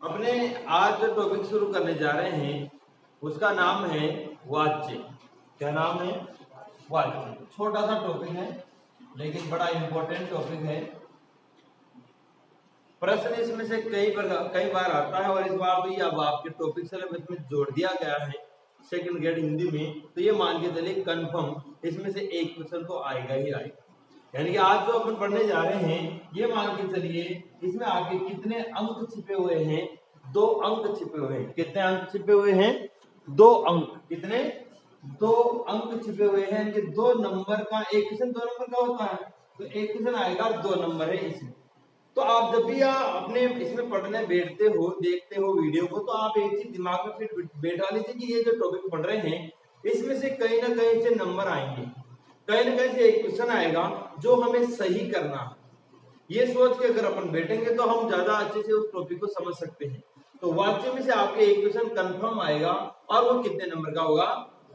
अपने आज जो टॉपिक शुरू करने जा रहे हैं उसका नाम है वाच्य। क्या नाम है? वाच्य। छोटा सा टॉपिक है लेकिन बड़ा इंपॉर्टेंट टॉपिक है। प्रश्न इसमें से कई बार आता है और इस बार भी अब आपके टॉपिक सिलेबस में जोड़ दिया गया है सेकंड ग्रेड हिंदी में। तो ये मान के चलिए कंफर्म इसमें से एक क्वेश्चन तो आएगा ही आएगा। यानी कि आज जो अपन पढ़ने जा रहे हैं ये मान के चलिए इसमें आपके कितने अंक छिपे हुए हैं? 2 अंक छिपे हुए हैं। कितने अंक छिपे हुए हैं? 2 अंक। कितने? 2 अंक छिपे हुए हैं। यानी कि 2 नंबर का एक क्वेश्चन 2 नंबर का होता है, तो एक क्वेश्चन आएगा 2 नंबर है इसमें। तो आप जब भी अपने इसमें पढ़ने बैठते हो, देखते हो वीडियो को, तो आप एक चीज दिमाग में फिर बैठा लीजिए कि ये जो टॉपिक पढ़ रहे हैं इसमें से कहीं ना कहीं से नंबर आएंगे, कहीं ना कहीं से एक क्वेश्चन आएगा जो हमें सही करना है। ये सोच के अगर अपन बैठेंगे तो हम ज्यादा अच्छे से उस टॉपिक को समझ सकते हैं। तो वाच्य में से आपके एक क्वेश्चन कंफर्म आएगा और वो कितने नंबर का होगा?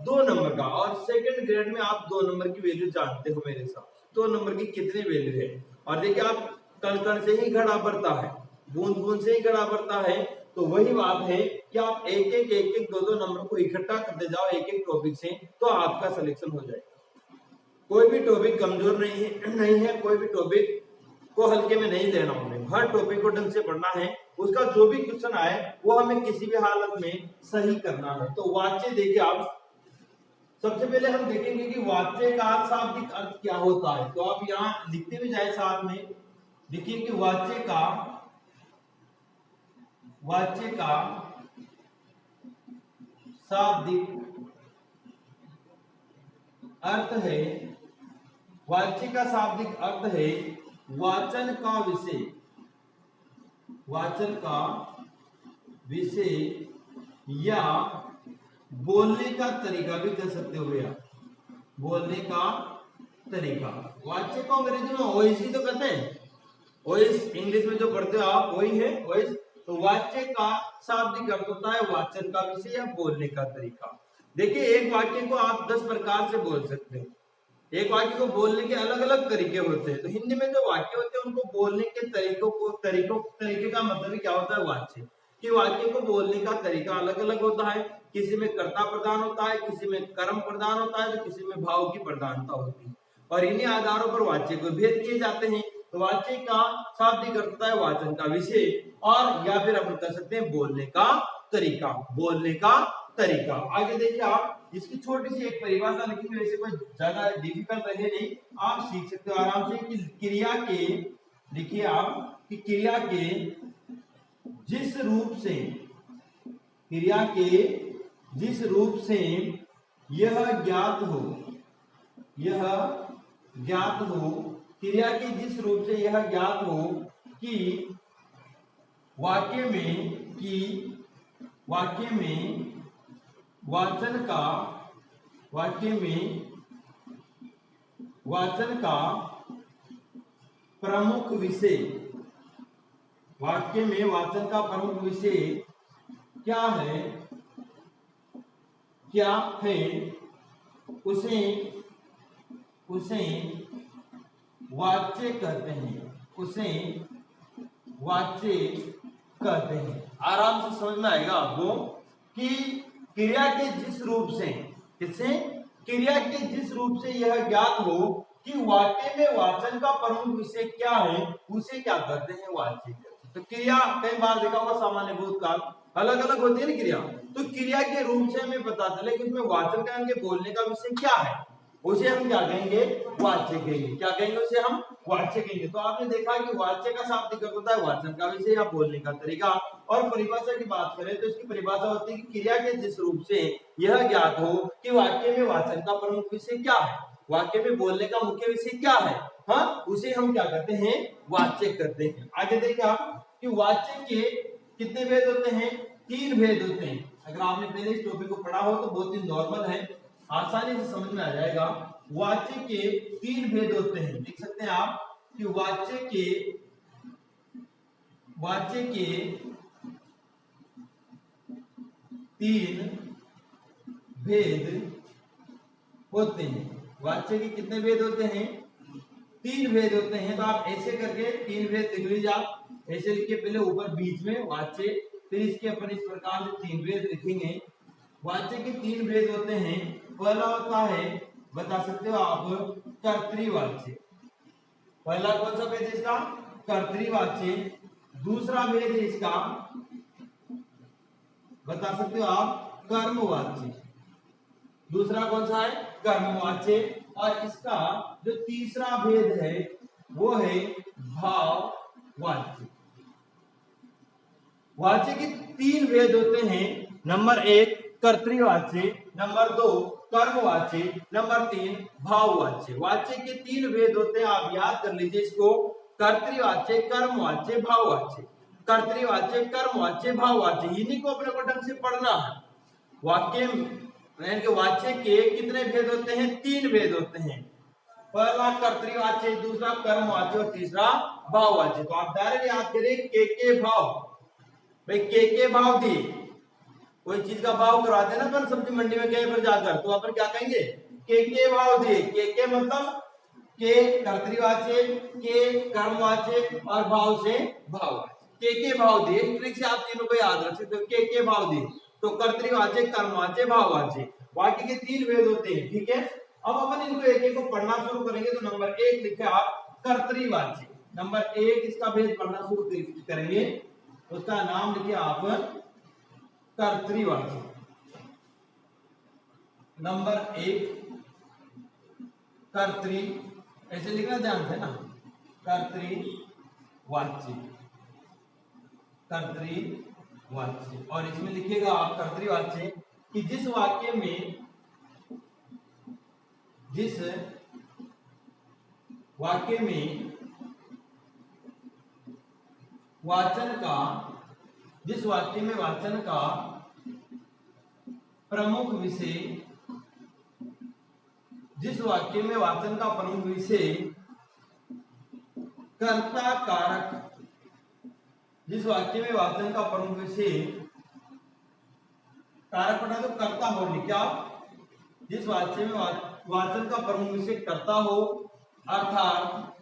2 नंबर का। और सेकंड ग्रेड में आप 2 नंबर की वैल्यू जानते हो मेरे साथ। 2 नंबर की कितनी वैल्यू है? और देखिए आप कण कण से ही घड़ा भरता है, बूंद बूंद से ही घड़ा भरता है। तो वही बात है कि आप एक एक 2 नंबर को इकट्ठा करते जाओ एक एक टॉपिक से, तो आपका सिलेक्शन हो जाएगा। कोई भी टॉपिक कमजोर नहीं है, कोई भी टॉपिक को हल्के में नहीं लेना हमें। हर टॉपिक को ढंग से पढ़ना है, उसका जो भी क्वेश्चन आए वो हमें किसी भी हालत में सही करना है। तो वाच्य देखिए आप, सबसे पहले हम देखेंगे कि वाच्य का शाब्दिक अर्थ क्या होता है। तो आप यहाँ लिखते भी जाए साथ में, देखिए कि वाच्य का शाब्दिक अर्थ है, वाच्य का शाब्दिक अर्थ है वाचन का विषय। वाचन का विषय या बोलने का तरीका भी कह सकते हो भैया, बोलने का तरीका। वाच्य को अंग्रेजी में वॉइस ही तो कहते हैं, वॉइस इंग्लिश में जो पढ़ते हो आप वही है वॉइस। तो वाच्य का शाब्दिक अर्थ होता है वाचन का विषय या बोलने का तरीका। देखिए एक वाक्य को आप 10 प्रकार से बोल सकते हो, एक वाक्य को बोलने के अलग अलग तरीके होते हैं। तो हिंदी में जो वाक्य होते हैं उनको बोलने के तरीके का मतलब ही क्या होता है? वाच्य। कि वाक्य को बोलने का तरीका अलग अलग होता है। किसी में कर्ता प्रधान होता है, किसी में कर्म प्रधान होता है, तो किसी में भाव की प्रधानता होती है। और इन्हीं आधारों पर वाच्य को भेद किए जाते हैं। तो वाच्य का शाब्दिक अर्थ होता है वाचन का विषय, और या फिर अपन कह सकते हैं बोलने का तरीका। बोलने का तरीका। आगे देखिए आप, इसकी छोटी सी एक परिभाषा लिखी, वैसे कोई ज्यादा डिफिकल्ट रहे नहीं, आप सीख सकते हो आराम से। कि क्रिया के, देखिए आप कि क्रिया के जिस रूप से, क्रिया के जिस रूप से यह ज्ञात हो, यह ज्ञात हो, क्रिया के जिस रूप से यह ज्ञात हो कि वाक्य में वाचन का प्रमुख विषय, वाक्य में वाचन का प्रमुख विषय क्या है, उसे वाच्य कहते हैं, उसे वाच्य कहते हैं। आराम से समझ में आएगा आपको कि क्रिया के जिस रूप से, किससे? क्रिया के जिस रूप से यह ज्ञात हो कि वाक्य में वाचन का प्रमुख विषय क्या है, उसे क्या कहते हैं? वाच्य कहते हैं। तो क्रिया कई बार देखा होगा सामान्य भूतकाल अलग अलग होती है ना क्रिया। तो क्रिया के रूप से हमें पता चले कि उसमें वाचन का, उनके बोलने का विषय क्या है, उसे हम क्या कहेंगे? वाच्य कहेंगे। क्या कहेंगे? उसे हम वाच्य कहेंगे। तो आपने देखा कि वाच्य का शाब्दिक अर्थ होता है वाचन का विषय या बोलने का तरीका। और परिभाषा की बात करें तो इसकी परिभाषा होती है कि क्रिया के जिस रूप से यह ज्ञात हो कि वाक्य में वाचन का प्रमुख विषय क्या है, वाक्य में बोलने का मुख्य विषय क्या है, हाँ, उसे हम क्या करते हैं? वाच्य करते हैं। आगे देखिए आप कि वाच्य के कितने भेद होते हैं? 3 भेद होते हैं। अगर आपने पहले इस टॉपिक को पढ़ा हो तो बहुत ही नॉर्मल है, आसानी से समझ में आ जाएगा। वाच्य के 3 भेद होते हैं, लिख सकते हैं आप कि वाच्य के 3 भेद होते हैं। वाच्य के कितने भेद होते हैं? 3 भेद होते हैं। तो आप ऐसे करके 3 भेद लिख लीजिए। आप ऐसे लिखिए, पहले ऊपर बीच में वाच्य तो इसके अपन इस प्रकार से 3 भेद लिखेंगे। वाच्य के 3 भेद होते हैं। पहला होता है, बता सकते हो आप, कर्तृवाच्य। पहला कौन सा भेद है इसका? कर्तृवाच्य। दूसरा भेद है इसका, बता सकते हो आप, कर्मवाच्य। दूसरा कौन सा है? कर्मवाच्य। और इसका जो तीसरा भेद है वो है भाववाच्य। वाच्य के 3 भेद होते हैं। नंबर 1 कर्तृवाच्य, नंबर 2 कर्मवाच्य, नंबर 3 भाववाच्य। वाच्य के 3 भेद होते हैं, आप याद कर लीजिए इसको। कर्तृवाच्य, कर्मवाच्य, भाववाच्य। कर्तृवाच्य, कर्मवाच्य, भाववाच्य, इन्हीं को अपने को ढंग से पढ़ना है। वाक्य वाच्य के कितने भेद होते हैं? 3 भेद होते हैं। पहला कर्तृवाच्य, दूसरा कर्मवाच्य और तीसरा भाववाच्य। तो आप डायरेक्ट याद करें के भाव। भाई के भाव दिए, कोई चीज का भाव करवाते ना अपन सब्जी मंडी में कहीं पर जाकर, तो अपन क्या कहेंगे? के भाव दिए। के मतलब के कर्तृवाच्य, के कर्मवाच्य और भाव से भाववाच्य। के भाव दिए, ट्रिक से आप तीनों को याद रख सकते हो। के भाव दिए तो कर्तृवाच्य, कर्मवाच्य, भाववाच्य। वाक्य के 3 भेद होते हैं, ठीक है। अब अपन इनको एक एक को पढ़ना शुरू करेंगे। तो नंबर 1 लिखे आप कर्तृवाच्य। नंबर 1 इसका भेद पढ़ना शुरू करेंगे, उसका नाम लिखिए आप कर्तृवाच्य। नंबर 1 कर्तृ, ऐसे लिखना ध्यान से ना, कर्तृवाच्य। कर्तृवाच्य। और इसमें लिखिएगा आप कर्तृवाच्य कि जिस वाक्य में वाचन का, जिस वाक्य में वाचन का प्रमुख विषय, जिस वाक्य में वाचन का प्रमुख विषय कर्ता कारक, जिस वाक्य में वाचन का प्रमुख विषय कारक पढ़ा तो कर्ता हो, क्या? जिस वाक्य में वाचन का प्रमुख विषय कर्ता हो, अर्थात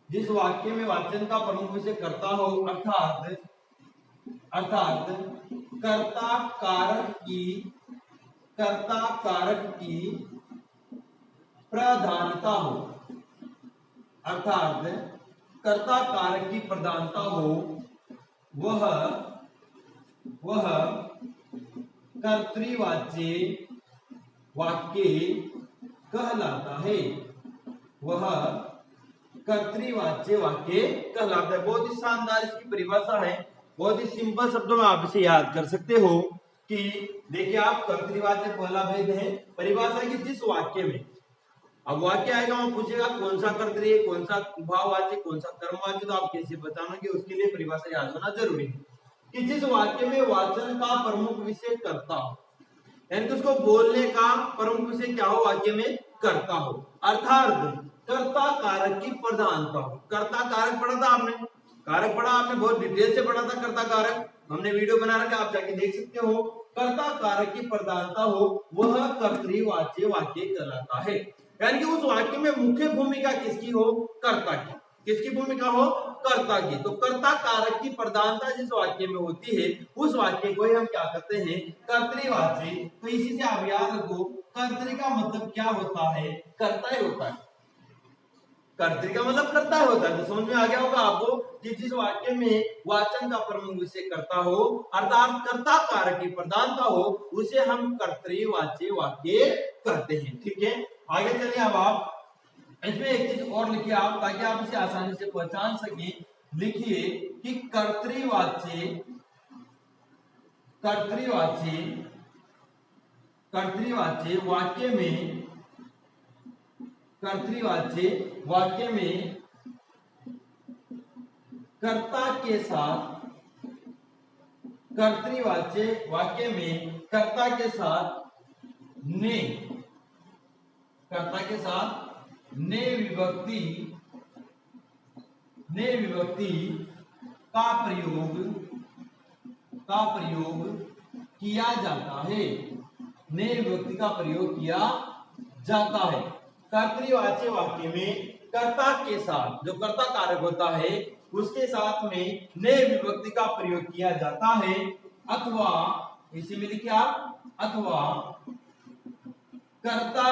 जिस वाक्य में वाचन का प्रमुख विषय कर्ता हो, अर्थात कर्ता कारक की प्रधानता हो, अर्थात कर्ता कारक की प्रधानता हो, वह कर्तृवाच्य वाक्य कहलाता है। वह कर्तृवाच्य वाक्य कहलाता है। बहुत ही शानदार इसकी परिभाषा है। बहुत ही सिंपल शब्दों में आप इसे याद कर सकते हो कि देखिए आप, कर्तृवाच्य पहला भेद है। परिभाषा की जिस वाक्य में, अब वाक्य आएगा वहां पूछेगा कौन सा कर्तृ है, कौन सा भाववाच्य, कौन सा कर्मवाच्य, तो आप कैसे बताना कि उसके लिए परिभाषा याद होना जरूरी है। कि जिस वाक्य में वाचन का प्रमुख विषय कर्ता हो, यानी कि उसको बोलने का प्रमुख विषय क्या हो? वाक्य में कर्ता हो, अर्थात कर्ता कारक की प्रधानता हो। कर्ता कारक पढ़ा था आपने, कारक पढ़ा आपने, बहुत डिटेल से पढ़ा था कर्ता कारक, हमने वीडियो बना रखा, आप जाके देख सकते हो। कर्ता कारक की प्रधानता हो, वह कर्तृवाच्य वाक्य कहलाता है। यानी कि उस वाक्य में मुख्य भूमिका किसकी हो? कर्ता की। किसकी भूमिका हो? कर्ता की। तो कर्ता कारक की प्रधानता जिस वाक्य में होती है, उस वाक्य को हम क्या कहते हैं? कर्तृवाच्य। तो इसी से आप याद रखो, कर्तृ का मतलब क्या होता है? कर्ता ही होता है। कर्तृ का मतलब कर्ता ही होता है। तो समझ में आ गया होगा आपको कि जिस वाक्य में वाचन का प्रमुख विषय कर्ता हो, अर्थात कर्ता कारक की प्रधानता हो, उसे हम कर्तृवाच्य वाक्य कहते हैं। ठीक है, आगे चलिए। अब आप इसमें एक चीज और लिखिए आप, ताकि आप इसे आसानी से पहचान सकें। लिखिए कि कर्तृवाच्य वाक्य में कर्ता के साथ, कर्तृवाच्य वाक्य में कर्ता के साथ ने, कर्ता के साथ ने विभक्ति का प्रयोग किया जाता है। ने विभक्ति का प्रयोग किया जाता है। कर्तृवाच्य वाक्य में कर्ता के साथ, जो कर्ता कारक होता है, उसके साथ में नए विभक्ति का प्रयोग किया जाता है, अथवा इसी में लिखिए आप, अथवा कर्ता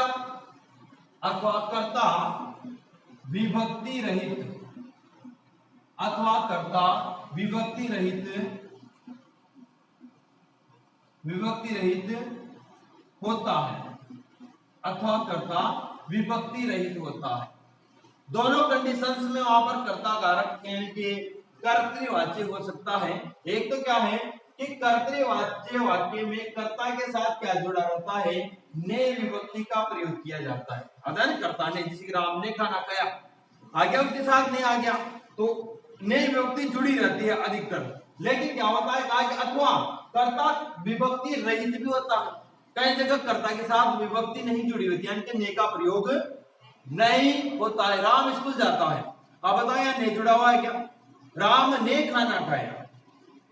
विभक्ति रहित, अथवा कर्ता विभक्ति रहित होता है, अथवा कर्ता विभक्ति रहित होता है। दोनों कंडीशंस में वहां पर कर्ता कारक के कर्तृवाच्य हो सकता है। एक तो क्या है कि कर्तृवाच्य वाक्य में कर्ता के साथ क्या जुड़ा रहता है, ने विभक्ति का प्रयोग किया जाता है। अदन कर्ता ने, जिस राम ने खाना खाया, आ गया उसके साथ नहीं आ गया तो ने विभक्ति जुड़ी रहती है अधिकतर। लेकिन क्या होता है, कहा कि अथवा कर्ता विभक्ति रहित भी होता है, कई जगह कर्ता के साथ विभक्ति नहीं जुड़ी होती, यानी कि ने का प्रयोग नहीं होता है। राम स्कूल जाता है, अब बताओ यहाँ ने जुड़ा हुआ है क्या, राम ने खाना खाया,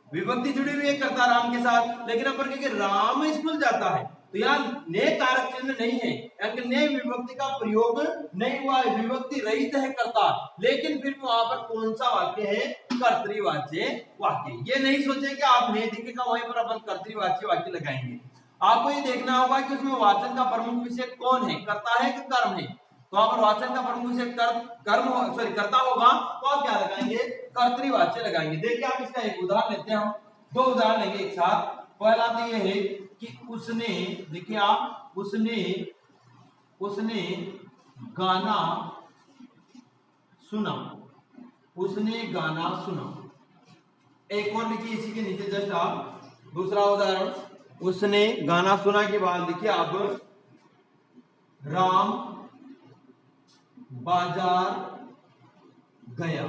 विभक्ति जुड़ी हुई है कर्ता राम के साथ, लेकिन अपन कहेंगे राम स्कूल जाता है तो यहाँ ने कारक चिन्ह नहीं है, यानी ने विभक्ति का प्रयोग नहीं हुआ है, विभक्ति रहित है कर्ता, लेकिन फिर वहां पर कौन सा वाक्य है, कर्तृवाच्य वाक्य। ये नहीं सोचे कि आप ने दिखेगा वहीं पर अपन कर्तृवाच्य वाक्य लगाएंगे। आपको ये देखना होगा कि उसमें वाचन का प्रमुख विषय कौन है, कर्ता है कि कर्म है। तो वहां पर वाचन का प्रमुख विषय कर्ता होगा तो आप क्या लगाएंगे, कर्तृवाच्य लगाएंगे। देखिए आप इसका एक उदाहरण लेते हैं, हम दो उदाहरण लेंगे एक साथ। पहला तो ये है कि उसने, देखिए आप, उसने गाना सुना, उसने गाना सुना। एक और लिखिए इसी के नीचे जस्ट आप दूसरा उदाहरण, उसने गाना सुना के बाद लिखिए आप राम बाजार गया।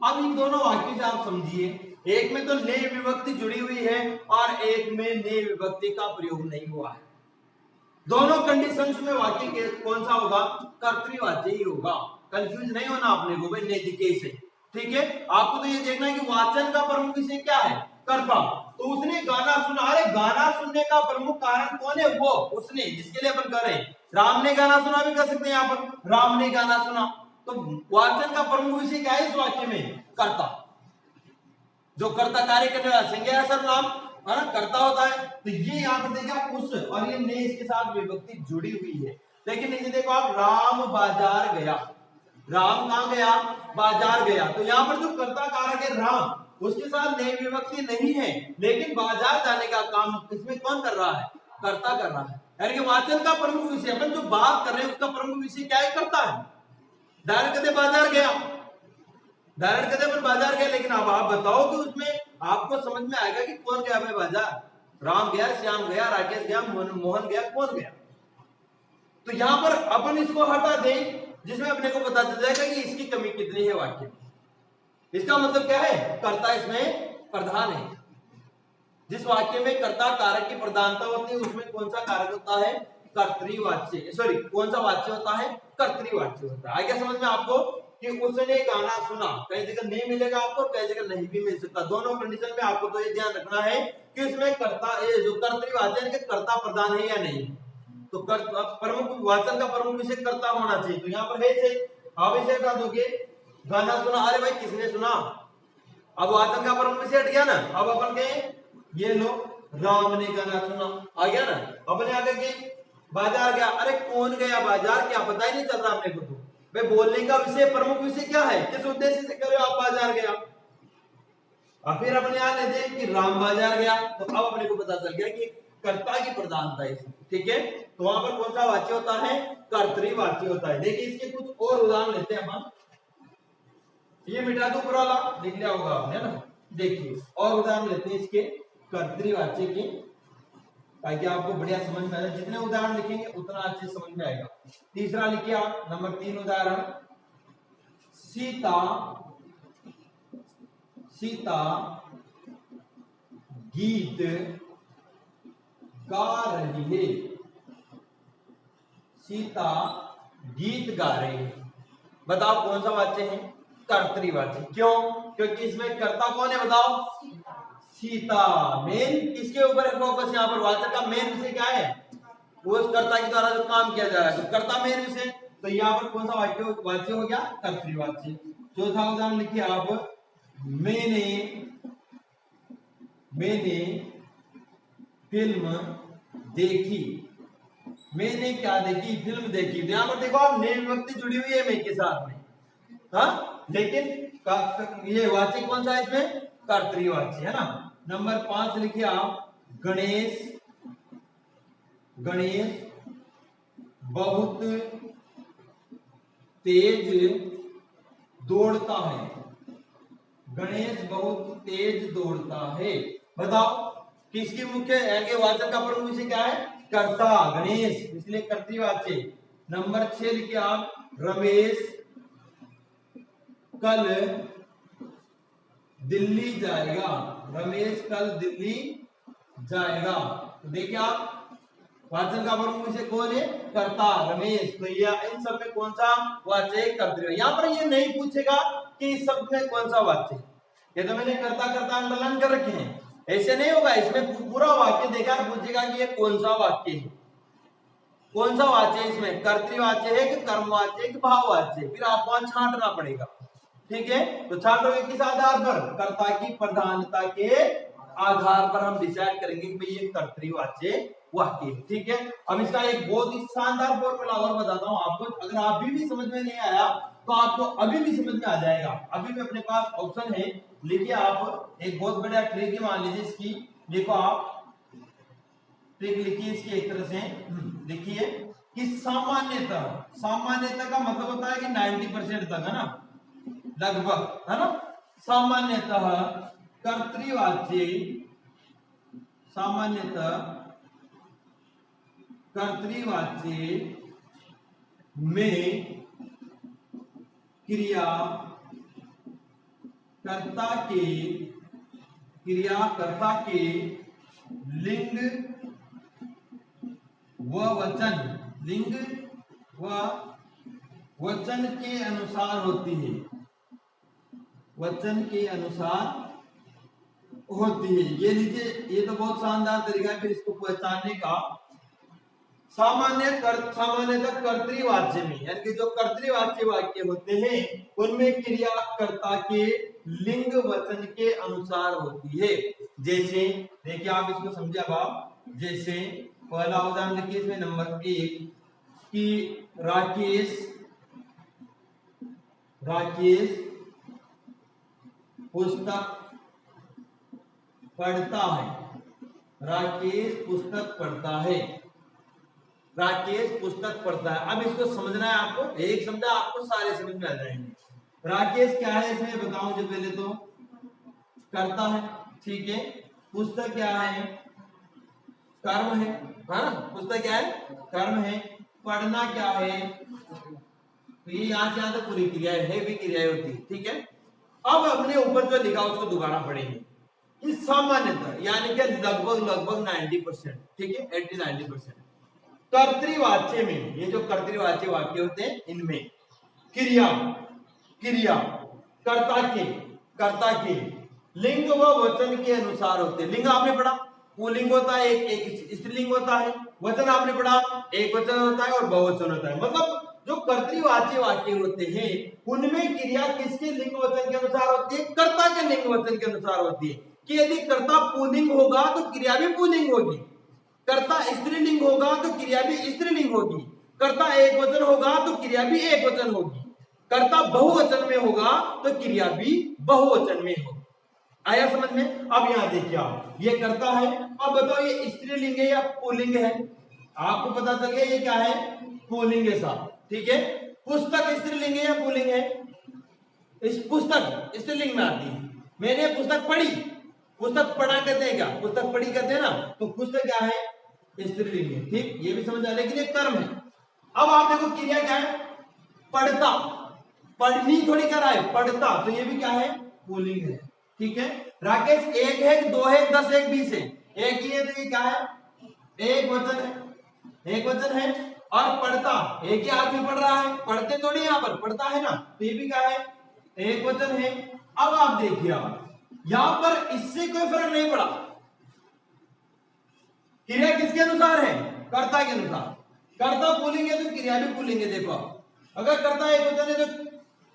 अब इन दोनों वाक्य से आप समझिए, एक में तो ने विभक्ति जुड़ी हुई है और एक में ने विभक्ति का प्रयोग नहीं हुआ है। दोनों कंडीशंस में वाक्य के कौन सा होगा, कर्तृवाच्य ही होगा। कंफ्यूज नहीं होना अपने को भाई ने दिखे से, ठीक है। आपको तो ये देखना है कि वाचन का प्रमुख विषय क्या है, कर्ता। तो उसने गाना सुना, अरे गाना सुनने का प्रमुख कारण कौन है, वो उसने, जिसके लिए अपन कर रहे हैं। राम ने गाना सुना भी कर सकते हैं यहाँ पर, राम ने गाना सुना। तो वाचन का प्रमुख विषय क्या है इस वाक्य में, कर्ता। जो कर्ता कार्य करने वाला संज्ञा है सर्वनाम, है ना, कर्ता होता है। तो ये यहाँ पर देखिए उस, और ये ने इसके साथ विभक्ति जुड़ी हुई है। लेकिन नीचे देखो आप, राम बाजार गया, राम कहां गया, बाजार गया। तो यहाँ पर जो कर्ता कारक है राम, उसके साथ ने विभक्ति नहीं है, लेकिन बाजार जाने का काम इसमें कौन कर रहा है, कर्ता कर रहा है। यानी कि वाचन का प्रमुख विषय, अपन जो बात कर रहे हैं उसका प्रमुख विषय क्या है, करता है। दायरा कहते बाजार गया, दायरा कहते पर बाजार गया। लेकिन अब आप बताओ कि उसमें आपको समझ में आएगा कि कौन गया भाई बाजार, राम गया, श्याम गया, राकेश गया, मोहन गया, कौन गया। तो यहां पर अपन इसको हटा दें, जिसमें अपने को पता चल जाएगा कि इसकी कमी कितनी है वाक्य में। इसका मतलब क्या है, कर्ता इसमें प्रधान है। जिस वाक्य में कर्ता कारक की प्रधानता होती है उसमें कौन सा कारक होता है, कर्तृवाच्य, सॉरी कौन सा वाच्य होता है, कर्तृवाच्य होता है। आगे समझ में आपको कि उसने गाना सुना, कई जगह नहीं मिलेगा आपको, कई जगह नहीं भी मिल सकता। दोनों कंडीशन में आपको तो ये ध्यान रखना है कि इसमें कर्ता, जो कर्तृवाच्य है, कर्ता प्रधान है या नहीं। तो प्रमुख वाचन का प्रमुख विषय कर्ता होना चाहिए। तो यहाँ पर है से आप इसे हटा दोगे, गाना सुना, अरे भाई किसने सुना, अब वाचन का प्रमुख विषय हट गया ना। अब अपन कहें ये लो, राम ने गाना सुना, आ गया ना। अपने आगे के बाजार गया, अरे कौन गया बाजार, क्या पता ही नहीं चल रहा अपने को। तो भाई बोलने का विषय, प्रमुख विषय क्या है, किस उद्देश्य से कर रहे हो आप, बाजार गया। और फिर अपने यहाँ लेते हैं कि राम बाजार गया, तो अब अपने को पता चल गया कि कर्ता की प्रधानता है, ठीक है। तो वहां पर कौन सा वाच्य होता है, कर्तृवाच्य होता है। देखिए इसके कुछ और उदाहरण लेते हैं हम। ये मिटा दो पूरा वाला, लिख लिया होगा आपने ना। देखिए और उदाहरण लेते हैं इसके कर्तृवाच्य के, ताकि आपको बढ़िया समझ में आए। जितने उदाहरण लिखेंगे उतना अच्छे समझ में आएगा। तीसरा लिखिए आप, नंबर 3 उदाहरण, सीता गीत गा रही है, सीता गीत गा रही है। बताओ कौन सा वाच्य है, कर्तृवाच्य। क्यों, क्योंकि इसमें कर्ता कौन है, बताओ, सीता। मेन किसके ऊपर है फोकस, यहाँ पर वाचक का मेन विषय क्या है, वो कर्ता के द्वारा जो काम किया जा रहा है, तो कर्ता मेन विषय। तो यहाँ पर कौन सा वाच्य हो गया, कर्तृवाच्य। चौथा उदाहरण लिखिए आप, मैंने फिल्म देखी। मैंने क्या देखी? फिल्म देखी। यहां पर देखो आप, नेम विभक्ति जुड़ी हुई है मैं के साथ में, हाँ, लेकिन ये वाच्य कौन सा है इसमें? कर्तृवाच्य है ना। नंबर 5 लिखिए आप, गणेश बहुत तेज दौड़ता है। गणेश बहुत तेज दौड़ता है। बताओ किसकी मुख्य आगे वाचक का प्रमुख विषय क्या है? कर्ता, गणेश, इसलिए कर्तृवाच्य। नंबर 6 लिखिए आप, रमेश कल दिल्ली जाएगा। रमेश कल दिल्ली जाएगा। तो देखिए आप, वाचन का प्रमुख विषय कौन है? कर्ता, रमेश। तो यह इन सब में कौन सा वाच्य? कर्तृ। यहाँ पर ये नहीं पूछेगा कि इस शब्द में कौन सा वाच्य। ये तो मैंने कर्ता अंडरलाइन कर रखे हैं, ऐसे नहीं होगा। इसमें पूरा वाक्य देखा और पूछेगा कि ये कौन सा वाक्य है, कौन सा वाच्य है इसमें, कर्तृवाच्य है कि कर्मवाच्य है कि भाववाच्य है, फिर आपको वहां छांटना पड़ेगा। ठीक है, तो छांटोगे किस आधार पर? कर्ता की प्रधानता के आधार पर हम डिसाइड करेंगे कि भाई ये कर्तृवाच्य वाक्य। ठीक है, अब इसका एक बहुत ही शानदार फॉर्मूला और बताता हूं आपको। अगर अभी भी समझ में नहीं आया तो आपको अभी भी समझ में आ जाएगा। अभी भी अपने पास ऑप्शन है, लिखिए आप, एक बहुत बड़ा ट्रिक है, मान लीजिए इसकी, देखो आप ट्रिक लिखिए इसकी एक तरह से, लिखिए कि सामान्यतः का मतलब होता है कि 90% तक, है ना, लगभग, है ना। सामान्यतः कर्तृवाच्य में क्रियाकर्ता के लिंग व वचन के अनुसार होती है। ये लीजिए, ये तो बहुत शानदार तरीका है फिर इसको पहचानने का। सामान्यतः कर्तृवाच्य में, यानी कि जो कर्तृवाच्य वाक्य होते हैं उनमें क्रियाकर्ता के लिंग वचन के अनुसार होती है। जैसे देखिए आप इसको समझे अब आप, जैसे पहला उदाहरण लिखिए इसमें नंबर 1 कि राकेश पुस्तक पढ़ता है। राकेश पुस्तक पढ़ता है। अब इसको समझना है आपको, एक समझा आपको सारे समझ में आ जाएंगे। राकेश क्या है इसमें बताओ मुझे पहले तो, करता है, ठीक है। पुस्तक क्या है? कर्म है, हाँ, पुस्तक क्या है? कर्म है। पढ़ना क्या है? तो ये यहाँ से तो पूरी क्रिया है, भी क्रियाएं होती है, ठीक है। अब अपने ऊपर जो लिखा उसको दोबारा पढ़ेंगे कि सामान्यतः, यानी कि लगभग 90%, ठीक है, 80-90%। कर्तृवाच्य में, ये जो कर्तृवाच्य वाक्य होते हैं इनमें क्रिया कर्ता के लिंग व वचन के अनुसार होते हैं। लिंग आपने पढ़ा, पुल्लिंग होता है, एक स्त्रीलिंग होता है। वचन आपने पढ़ा, एक वचन होता है और बहुवचन होता है। मतलब जो कर्तृवाच्य वाक्य होते हैं उनमें क्रिया किसके लिंग वचन के अनुसार होती है? कर्ता के लिंग वचन के अनुसार होती है। कि यदि कर्ता पुल्लिंग होगा तो क्रिया भी पुल्लिंग होगी, कर्ता स्त्रीलिंग होगा तो क्रिया भी स्त्रीलिंग होगी, कर्ता एक वचन होगा तो क्रिया भी एक वचन होगी, कर्ता बहुवचन में होगा तो क्रिया भी बहुवचन में होगी। आया समझ में? अब यहां देखिए आप, ये कर्ता है। अब बताओ ये स्त्रीलिंग है या पुल्लिंग है? आपको पता चल गया ये क्या है? पुल्लिंग है साहब, ठीक है। पुस्तक स्त्रीलिंग है या पुल्लिंग है? इस पुस्तक स्त्रीलिंग में आती है। मैंने पुस्तक पढ़ी, पुस्तक पढ़ा कहते हैं क्या? पुस्तक पढ़ी कहते हैं ना, तो पुस्तक क्या है? स्त्रीलिंग है, ठीक, ये भी समझ आ, लेकिन एक कर्म है। अब आप देखो क्रिया क्या है? पढ़ता, पढ़नी थोड़ी कर रहा है, पढ़ता, तो ये भी क्या है? पुल्लिंग है, ठीक है। राकेश एक है, दो है, 10 है, 20 है, एक ही है, तो ये क्या है? एक वचन है। और पढ़ता, एक ही आदमी पढ़ रहा है, पढ़ते थोड़ी यहां पर, पढ़ता है ना, तो ये भी क्या है? एक वचन है। अब आप देखिए, यहां पर इससे कोई फर्क नहीं पड़ा, क्रिया किसके अनुसार है? कर्ता के अनुसार। कर्ता पुल्लिंग है तो क्रिया भी पुल्लिंग है। देखो अगर कर्ता एक वचन है तो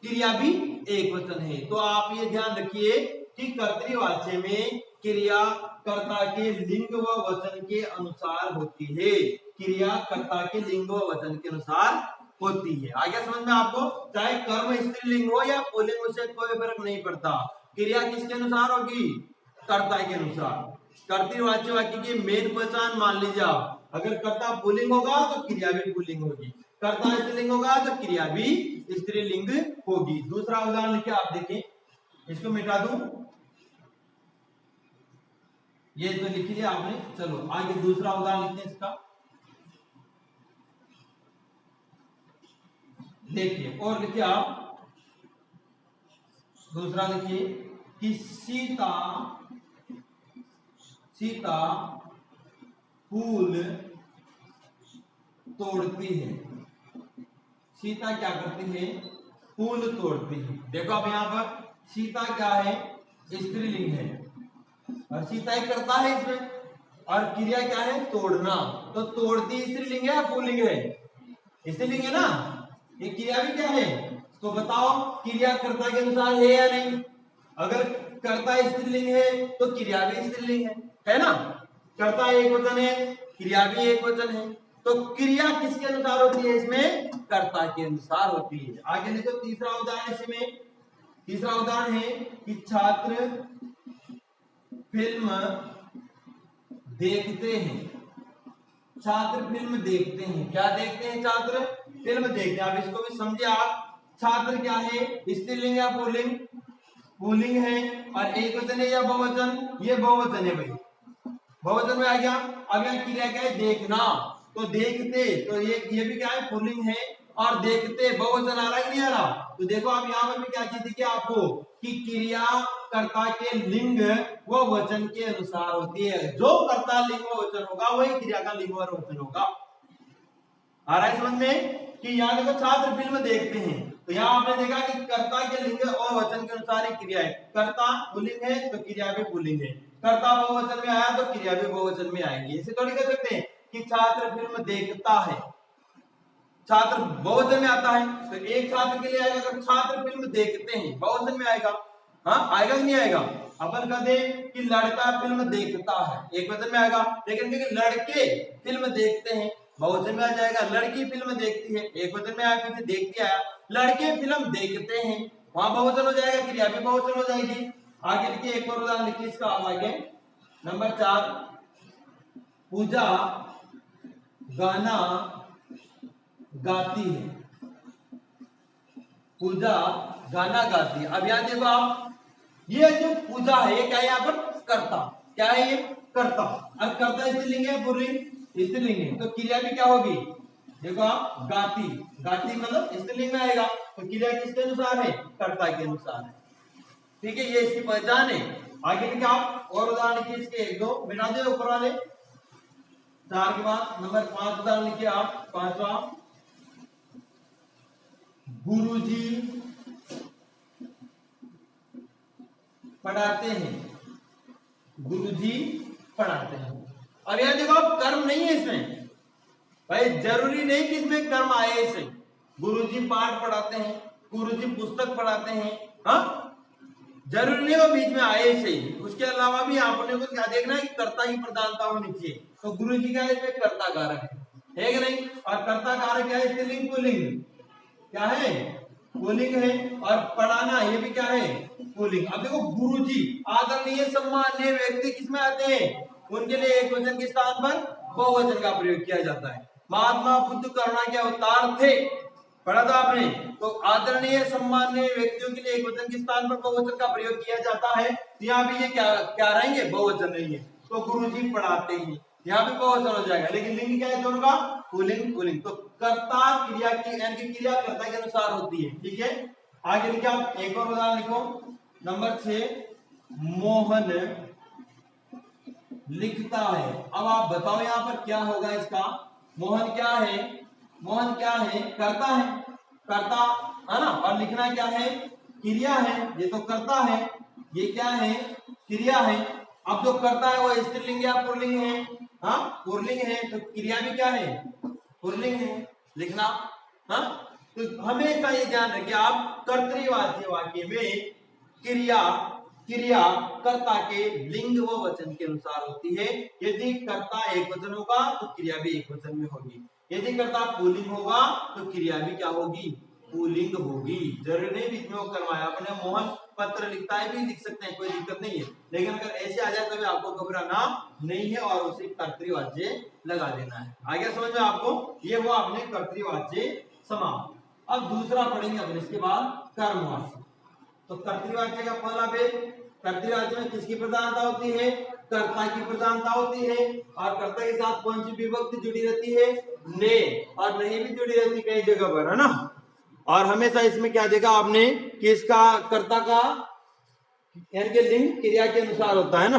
क्रिया भी एक वचन है। तो आप ये ध्यान रखिए कि कर्तृवाच्य में क्रिया कर्ता के लिंग व वचन के अनुसार होती है। क्रिया कर्ता के लिंग व वचन के अनुसार होती है। आगे समझ में आपको? चाहे कर्म स्त्रीलिंग हो या पुल्लिंग, उससे कोई फर्क नहीं पड़ता। क्रिया किसके अनुसार होगी? कर्ता के अनुसार। कर्तृवाच्य वाक्य की मेन पहचान मान लीजिए आप, अगर कर्ता पुल्लिंग होगा तो क्रिया भी पुल्लिंग होगी, कर्ता स्त्रीलिंग होगा तो क्रिया भी स्त्रीलिंग होगी। दूसरा उदाहरण लिखिए आप देखें, इसको मिटा दूं, ये तो लिख लिया आपने। चलो आगे दूसरा उदाहरण लिखते हैं इसका। देखिए और लिखिए आप, दूसरा लिखिए कि सीता फूल तोड़ती है। सीता क्या करती है? फूल तोड़ती है। देखो अब यहाँ पर सीता क्या है? स्त्रीलिंग है और सीता ही करता है इसमें, और क्रिया क्या है? तोड़ना। तो तोड़ती स्त्रीलिंग है या पुल्लिंग है? स्त्रीलिंग है ना। ये क्रिया भी क्या है? तो बताओ क्रिया कर्ता के अनुसार है या नहीं? अगर कर्ता स्त्रीलिंग है तो क्रिया भी स्त्रीलिंग है ना। कर्ता एक वचन है, क्रिया भी एक वचन है, तो क्रिया किसके अनुसार होती है? इसमें कर्ता के अनुसार होती है। आगे देखो तीसरा उदाहरण, इसमें तीसरा उदाहरण है कि छात्र फिल्म देखते हैं। छात्र फिल्म देखते हैं। क्या देखते हैं? छात्र फिल्म देखते हैं। अब इसको भी समझे आप, छात्र क्या है? स्त्रीलिंग या पुल्लिंग? पुल्लिंग है। और एक वचन है या बहुवचन? ये बहुवचन है भाई, बहुवचन में आ गया। अब यहाँ क्रिया क्या है? देखना। तो देखते, तो ये भी क्या है? पुल्लिंग है। और देखते बहुवचन आ रहा है कि नहीं आ रहा? तो देखो आप यहाँ पर भी क्या चीज थी आपको कि क्रिया कर्ता के लिंग व वचन के अनुसार होती है। जो कर्ता लिंग व वचन होगा वही क्रिया का लिंग व वचन होगा। आ रहा है समझ में? कि यहाँ देखो छात्र फिल्म देखते हैं, तो यहाँ आपने देखा कि कर्ता के लिंग और वचन के अनुसार ही क्रिया है। कर्ता पुल्लिंग है तो क्रिया भी पुल्लिंग है, कर्ता बहुवचन में आया तो क्रिया भी बहुवचन में आएगी। ऐसे थोड़ी कह सकते हैं कि छात्र फिल्म देखता है, छात्र बहुवचन में आता है तो एक छात्र के लिए आएगा। अगर छात्र फिल्म देखते हैं बहुवचन में आएगा, हाँ आएगा कि नहीं आएगा? अपन कह दे कि लड़का फिल्म देखता है, एक वचन में आएगा। लेकिन देखिए लड़के फिल्म देखते हैं, बहुवचन में आ जाएगा। लड़की फिल्म देखती है, एक वचन में आया, फिर देखती आया। लड़के फिल्म देखते हैं, वहां बहुवचन हो जाएगा, क्रिया भी बहुवचन हो जाएगी। आगे लिखिए एक और उदाहरण लिखिए इसका। आगे नंबर 4, पूजा गाना गाती है। पूजा गाना गाती है। अब यहाँ देखो आप, ये जो पूजा है ये क्या है? यहाँ पर कर्ता। क्या है ये? कर्ता। अब कर्ता स्त्रीलिंग है पुल्लिंग? स्त्रीलिंग है, तो क्रिया भी क्या होगी? देखो आप, गाती। गाती मतलब स्त्रीलिंग में आएगा, तो क्रिया किसके अनुसार है? कर्ता के अनुसार है। ठीक है, ये इसकी पहचान है। आगे लिखिए आप और उदाहरण लिखिए इसके, एक दो मिटा दे ऊपर वाले 4 के बाद। नंबर 5 उदाहरण लिखिए आप, 5वां, गुरुजी पढ़ाते हैं। गुरुजी पढ़ाते हैं। अब यहां देखो आप, कर्म नहीं है इसमें भाई, जरूरी नहीं कि इसमें कर्म आए इसे। गुरुजी पाठ पढ़ाते हैं, गुरुजी पुस्तक पढ़ाते हैं, हाँ जरूरी नहीं वो बीच में आए इसे। उसके अलावा भी आपने को क्या देखना है कि कर्ता की प्रधानता होनी चाहिए। तो गुरुजी क्या है? इसमें कर्ता कारक है कि नहीं? और कर्ता कारक क्या है? स्त्रीलिंग पुल्लिंग? क्या है? पुल्लिंग है। और पढ़ाना ये भी क्या है? पुल्लिंग। अब देखो गुरुजी आदरणीय सम्माननीय व्यक्ति किसमें आते हैं? उनके लिए एक वचन के स्थान पर बहुवचन का प्रयोग किया जाता है। महात्मा बुद्ध करुणा के अवतार थे, पढ़ा था आपने। तो आदरणीय सम्माननीय व्यक्तियों के लिए एक वचन के स्थान पर बहुवचन का प्रयोग किया जाता है। तो यहाँ भी ये क्या रहेंगे? बहुवचन रहेंगे। तो गुरुजी पढ़ाते हैं, यहाँ भी बहुवचन हो जाएगा। लेकिन लिंग क्या है दोनों का? Pulling pulling. तो कर्ता क्रिया की यानी क्रिया कर्ता के अनुसार होती है। ठीक है, आगे लिखिए आप एक और उदाहरण लिखो। नंबर 6, मोहन लिखता है। अब आप बताओ यहाँ पर क्या होगा इसका? मोहन क्या है? मोहन क्या है? कर्ता है, कर्ता है ना। और लिखना क्या है? क्रिया है। ये तो कर्ता है, ये क्या है? क्रिया है। अब जो कर्ता है वो स्त्रीलिंग या पुल्लिंग है? हाँ पुल्लिंग है, तो क्रिया भी क्या है? पुल्लिंग है। लिखना, हाँ तो हमेशा ये ध्यान रखिए आप, कर्तृवाच्य वाक्य में क्रिया कर्ता के लिंग व वचन के अनुसार होती है। यदि कर्ता एक वचन होगा तो क्रिया भी एक वचन में होगी, यदि कर्ता पुल्लिंग होगा तो क्रिया भी क्या होगी, पुल्लिंग होगी। जरूरी नहीं बीच में वो करवाया, अपने मोहन पत्र लिखता है भी लिख सकते हैं, कोई दिक्कत नहीं है, लेकिन अगर ऐसे आ जाए तो आपको घबराना नहीं है और उसे कर्तृवाच्य लगा देना है। आगे समझ में आपको, ये हुआ अपने कर्तृवाच्य समाप्त। अब दूसरा पढ़ेंगे अपन इसके बाद कर्मवाच्य। तो कर्तृवाच्य का पहला भेद, कर्तृवाच्य में किसकी प्रधानता होती है, कर्ता की प्रधानता होती है, और कर्ता के साथ कौन सी विभक्ति जुड़ी रहती है, ने, और नहीं भी जुड़ी रहती कई जगह पर, है ना। और हमेशा इसमें क्या देखा आपने कि इसका कर्ता का यानी कि लिंग क्रिया के अनुसार होता है ना।